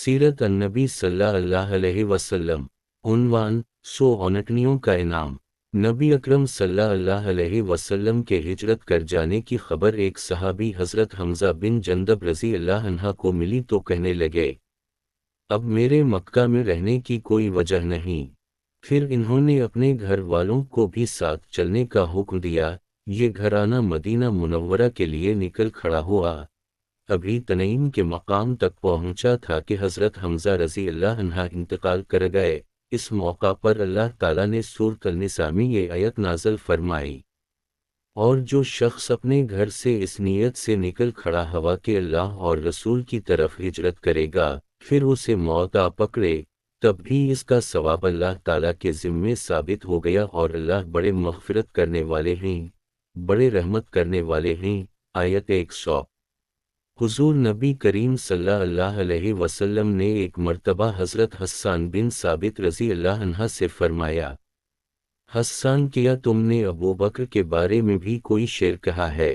सीरत अन्नबी सल्लल्लाहु अलैहि वसल्लम। उन्वान 100 औनटनियों का इनाम। नबी अकरम सल्लल्लाहु अलैहि वसल्लम के हिजरत कर जाने की खबर एक सहाबी हज़रत हमज़ा बिन जंदब रज़ी अल्लाह अन्हा को मिली तो कहने लगे, अब मेरे मक्का में रहने की कोई वजह नहीं। फिर इन्होंने अपने घर वालों को भी साथ चलने का हुक्म दिया। ये घराना मदीना मुनव्वरा के लिए निकल खड़ा हुआ। अभी तनईम के मकाम तक पहुंचा था कि हज़रत हमज़ा रज़ी अल्लाह अन्हा इंतकाल कर गए। इस मौका पर अल्लाह ताला ने सूरत अन-निसा में ये आयत नाज़िल फरमाई, और जो शख्स अपने घर से इस नीयत से निकल खड़ा हवा कि अल्लाह और रसूल की तरफ हिजरत करेगा, फिर उसे मौत आ पकड़े, तब भी इसका सवाब अल्लाह ताला के ज़िम्मे साबित हो गया और अल्लाह बड़े मग़फ़िरत करने वाले हैं, बड़े रहमत करने वाले हैं। आयत 100। हुज़ूर नबी करीम सल्लल्लाहु अलैहि वसल्लम ने एक मर्तबा हज़रत हस्सान बिन साबित रज़ी अल्लाह अन्हा से फरमाया, हस्सान, क्या तुमने अबू बकर के बारे में भी कोई शेर कहा है?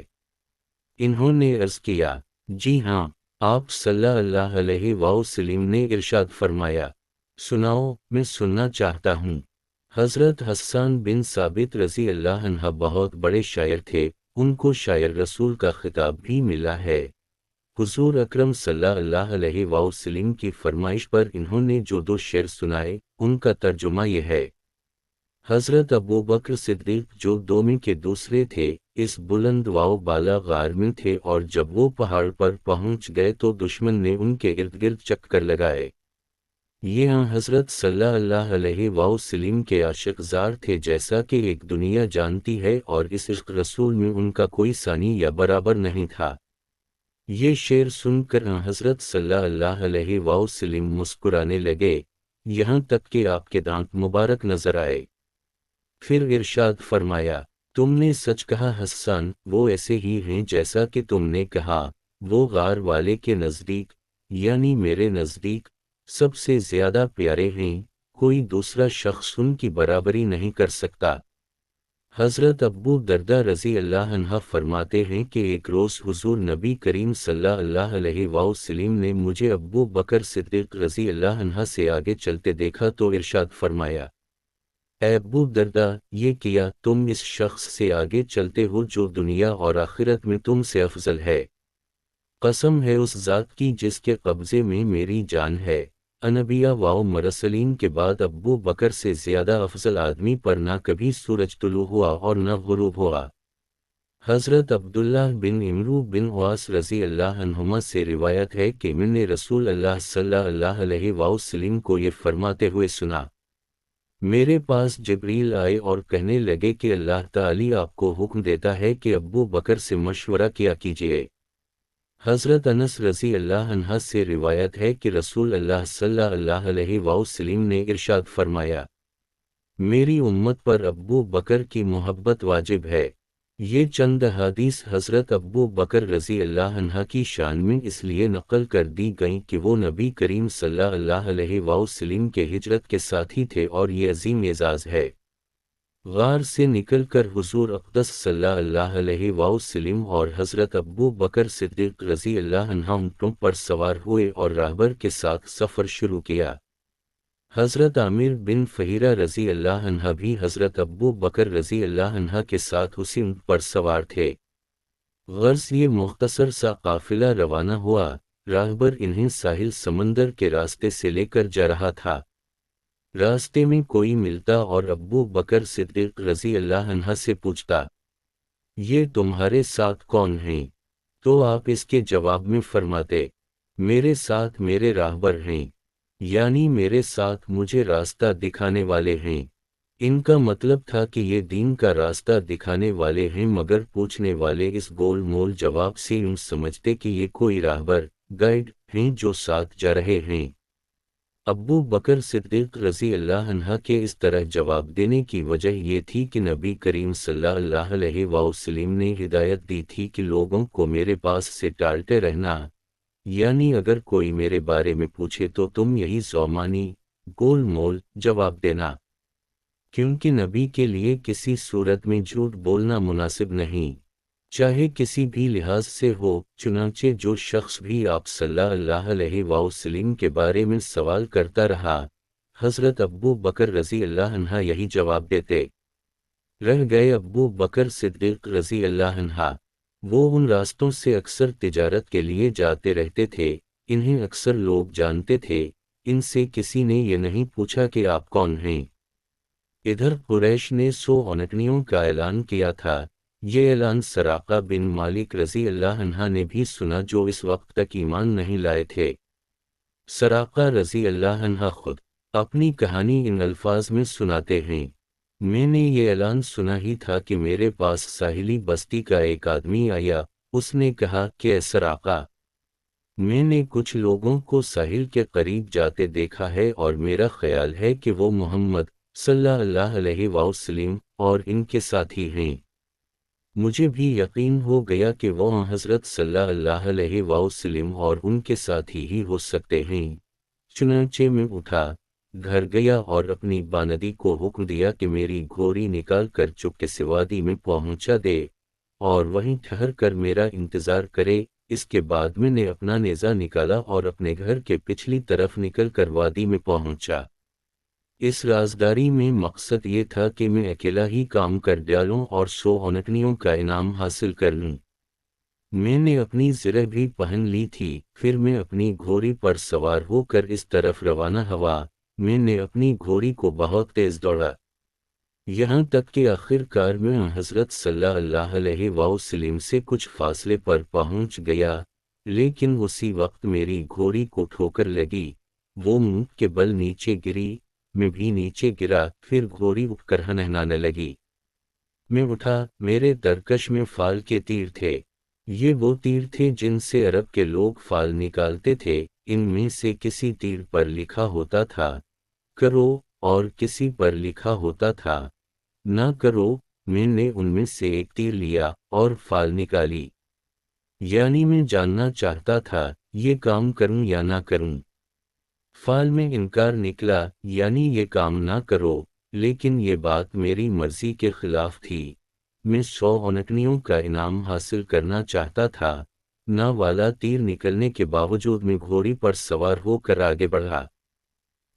इन्होंने अर्ज़ किया, जी हाँ। आप सल्लल्लाहु अलैहि वसल्लम ने इरशाद फरमाया, सुनाओ, मैं सुनना चाहता हूँ। हज़रत हस्सान बिन साबित रज़ी अल्लाह अन्हा बहुत बड़े शायर थे, उनको शायर रसूल का खिताब भी मिला है। हुज़ूर अकरम सल्लल्लाहु अलैहि वसल्लम की फरमाइश पर इन्होंने जो दो शेर सुनाए, उनका तर्जुमा यह है। हज़रत अबू बकर सिद्दीक़ जो दो में के दूसरे थे, इस बुलंद वाओ बाला गार में थे और जब वो पहाड़ पर पहुंच गए तो दुश्मन ने उनके इर्द गिर्द चक्कर लगाए। ये हज़रत सल्लल्लाहु अलैहि वसल्लम के आशिक़ ज़ार थे, जैसा कि एक दुनिया जानती है, और इस इश्क़ रसूल में उनका कोई सानी या बराबर नहीं था। ये शेर सुनकर हज़रत सल्लल्लाहु अलैहि वसल्लम मुस्कुराने लगे, यहाँ तक कि आपके दांत मुबारक नजर आए। फिर इरशाद फरमाया, तुमने सच कहा हस्सान, वो ऐसे ही हैं जैसा कि तुमने कहा। वो गार वाले के नज़दीक, यानी मेरे नज़दीक, सबसे ज़्यादा प्यारे हैं, कोई दूसरा शख्स उनकी बराबरी नहीं कर सकता। हज़रत अब्बू दर्दा रज़ी अल्लाह अन्हा फरमाते हैं कि एक रोज़ हुज़ूर नबी करीम सल्लल्लाहु अलैहि वसल्लम ने मुझे अब्बू बकर सिद्दीक़ रज़ी अल्लाह अन्हा से आगे चलते देखा तो इरशाद फरमाया, ऐ अब्बू दर्दा, ये किया तुम इस शख्स से आगे चलते हो जो दुनिया और आखिरत में तुमसे अफजल है। कसम है उस ज़ात की जिसके कब्ज़े में मेरी जान है, अनबिया वाओ मरसलीन के बाद अब्बू बकर से ज़्यादा अफजल आदमी पर ना कभी सूरज तुलू हुआ और न गुरूब हुआ। हज़रत अब्दुल्लाह बिन इमरू बिन वास रज़ी अल्लाह अन्हुमा से रिवायत है कि मैंने रसूल अल्लाह सल्लल्लाहु अलैहि वसल्लम को ये फरमाते हुए सुना, मेरे पास जिब्रील आए और कहने लगे कि अल्लाह ताली आपको हुक्म देता है कि अब्बू बकर से मशवरा किया कीजिए। हज़रत अनस रज़ी अल्लाह अन्हा से रिवायत है कि रसूल अल्लाह सल्लल्लाहु अलैहि वसल्लम ने इरशाद फरमाया, मेरी उम्मत पर अब्बू बकर की मोहब्बत वाजिब है। ये चंद हदीस हज़रत अब्बू बकर रज़ी अल्लाह अन्हा की शान में इसलिए नकल कर दी गईं कि वो नबी करीम सल्लल्लाहु अलैहि वसल्लम के हिजरत के साथी थे और ये अजीम एजाज़ है। गार से निकलकर हुज़ूर अक़दस सल्लल्लाहु अलैहि वसल्लम और हज़रत अब्बू बकर सिद्दीक़ रज़ी अल्लाह अन्हा ऊँटों पर सवार हुए और राहबर के साथ सफ़र शुरू किया। हज़रत आमिर बिन फ़हीरा रज़ी अल्लाह अन्हा भी हज़रत अब्बू बकर रज़ी अल्लाह अन्हा के साथ उसी ऊँट पर सवार थे। गर्ज़ ये मुख्तसर सा काफ़िला रवाना हुआ। राहबर इन्हें साहिल समंदर के रास्ते से लेकर जा रहा था। रास्ते में कोई मिलता और अब्बू बकर सिद्दीक़ रज़ी अल्लाह अन्हा से पूछता, ये तुम्हारे साथ कौन हैं? तो आप इसके जवाब में फरमाते, मेरे साथ मेरे राहबर हैं, यानी मेरे साथ मुझे रास्ता दिखाने वाले हैं। इनका मतलब था कि ये दीन का रास्ता दिखाने वाले हैं, मगर पूछने वाले इस गोल मोल जवाब से यूं समझते कि ये कोई राहबर गाइड हैं जो साथ जा रहे हैं। अब्बू बकर सिद्दीक़ रज़ी अल्लाह अन्हा के इस तरह जवाब देने की वजह ये थी कि नबी करीम सल्लल्लाहु अलैहि वसल्लम ने हिदायत दी थी कि लोगों को मेरे पास से टालते रहना, यानी अगर कोई मेरे बारे में पूछे तो तुम यही ज़ौमानी गोल मोल जवाब देना, क्योंकि नबी के लिए किसी सूरत में झूठ बोलना मुनासिब नहीं। چاہے کسی بھی لحاظ سے ہو۔ چنانچہ جو شخص بھی آپ صلی اللہ علیہ وسلم کے بارے میں سوال کرتا رہا، حضرت ابو بکر رضی اللہ عنہ یہی جواب دیتے رہ گئے۔ ابو بکر صدیق رضی اللہ عنہ وہ ان راستوں سے اکثر تجارت کے لیے جاتے رہتے تھے، انہیں اکثر لوگ جانتے تھے، ان سے کسی نے یہ نہیں پوچھا کہ آپ کون ہیں۔ ادھر قریش نے 100 اونٹنیوں کا اعلان کیا تھا۔ یہ اعلان سراقہ بن مالک رضی اللہ عنہ نے بھی سنا جو اس وقت تک ایمان نہیں لائے تھے۔ سراقہ رضی اللہ عنہ خود اپنی کہانی ان الفاظ میں سناتے ہیں، میں نے یہ اعلان سنا ہی تھا کہ میرے پاس ساحلی بستی کا ایک آدمی آیا، اس نے کہا کہ اے سراقہ، میں نے کچھ لوگوں کو ساحل کے قریب جاتے دیکھا ہے اور میرا خیال ہے کہ وہ محمد صلی اللہ علیہ وسلم اور ان کے ساتھی ہیں۔ مجھے بھی یقین ہو گیا کہ وہ حضرت صلی اللہ علیہ وسلم اور ان کے ساتھی ہی ہو سکتے ہیں۔ چنانچہ میں اٹھا، گھر گیا اور اپنی باندی کو حکم دیا کہ میری گھوڑی نکال کر چپکے سے وادی میں پہنچا دے اور وہیں ٹھہر کر میرا انتظار کرے۔ اس کے بعد میں نے اپنا نیزہ نکالا اور اپنے گھر کے پچھلی طرف نکل کر وادی میں پہنچا۔ اس رازداری میں مقصد یہ تھا کہ میں اکیلا ہی کام کر ڈالوں اور 100 اونٹنیوں کا انعام حاصل کر لوں۔ میں نے اپنی زرہ بھی پہن لی تھی، پھر میں اپنی گھوڑی پر سوار ہو کر اس طرف روانہ ہوا۔ میں نے اپنی گھوڑی کو بہت تیز دوڑا، یہاں تک کہ آخر کار میں حضرت صلی اللہ علیہ وسلم سے کچھ فاصلے پر پہنچ گیا، لیکن اسی وقت میری گھوڑی کو ٹھوکر لگی، وہ منہ کے بل نیچے گری، میں بھی نیچے گرا، پھر گھوڑی اٹھ کر ہنہنانے لگی۔ میں اٹھا، میرے ترکش میں فال کے تیر تھے، یہ وہ تیر تھے جن سے عرب کے لوگ فال نکالتے تھے، ان میں سے کسی تیر پر لکھا ہوتا تھا کرو اور کسی پر لکھا ہوتا تھا نہ کرو۔ میں نے ان میں سے ایک تیر لیا اور فال نکالی، یعنی میں جاننا چاہتا تھا یہ کام کروں یا نہ کروں۔ فال میں انکار نکلا، یعنی یہ کام نہ کرو، لیکن یہ بات میری مرضی کے خلاف تھی۔ میں 100 اونٹنیوں کا انعام حاصل کرنا چاہتا تھا، نہ والا تیر نکلنے کے باوجود میں گھوڑی پر سوار ہو کر آگے بڑھا،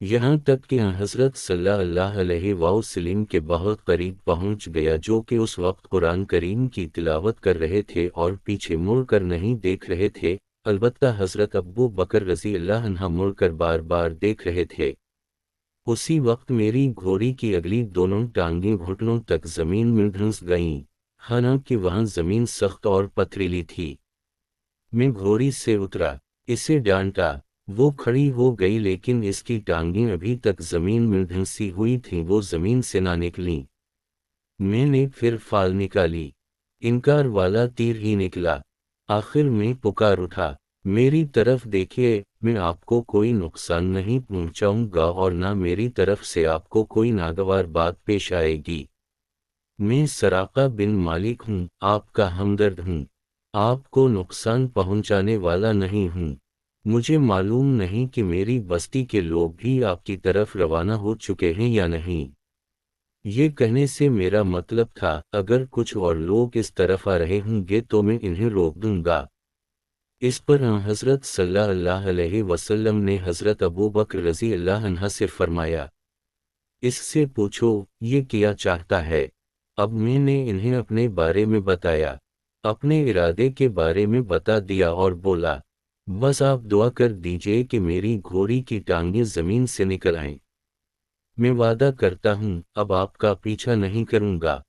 یہاں تک کہ حضرت صلی اللہ علیہ وسلم کے بہت قریب پہنچ گیا، جو کہ اس وقت قرآن کریم کی تلاوت کر رہے تھے اور پیچھے مڑ کر نہیں دیکھ رہے تھے، البتہ حضرت ابو بکر رضی اللہ عنہ مڑ کر بار بار دیکھ رہے تھے۔ اسی وقت میری گھوڑی کی اگلی دونوں ٹانگیں گھٹنوں تک زمین میں دھنس گئیں، حالانکہ وہاں زمین سخت اور پتھریلی تھی۔ میں گھوڑی سے اترا، اسے ڈانٹا، وہ کھڑی ہو گئی، لیکن اس کی ٹانگیں ابھی تک زمین میں دھنسی ہوئی تھیں، وہ زمین سے نہ نکلیں۔ میں نے پھر فال نکالی، انکار والا تیر ہی نکلا۔ آخر میں پکار اٹھا، میری طرف دیکھیے، میں آپ کو کوئی نقصان نہیں پہنچاؤں گا اور نہ میری طرف سے آپ کو کوئی ناگوار بات پیش آئے گی۔ میں سراقہ بن مالک ہوں، آپ کا ہمدرد ہوں، آپ کو نقصان پہنچانے والا نہیں ہوں۔ مجھے معلوم نہیں کہ میری بستی کے لوگ بھی آپ کی طرف روانہ ہو چکے ہیں یا نہیں۔ یہ کہنے سے میرا مطلب تھا اگر کچھ اور لوگ اس طرف آ رہے ہوں گے تو میں انہیں روک دوں گا۔ اس پر حضرت صلی اللہ علیہ وسلم نے حضرت ابو بکر رضی اللہ عنہ سے فرمایا، اس سے پوچھو یہ کیا چاہتا ہے۔ اب میں نے انہیں اپنے بارے میں بتایا، اپنے ارادے کے بارے میں بتا دیا اور بولا، بس آپ دعا کر دیجئے کہ میری گھوڑی کی ٹانگیں زمین سے نکل آئیں۔ میں وعدہ کرتا ہوں اب آپ کا پیچھا نہیں کروں گا۔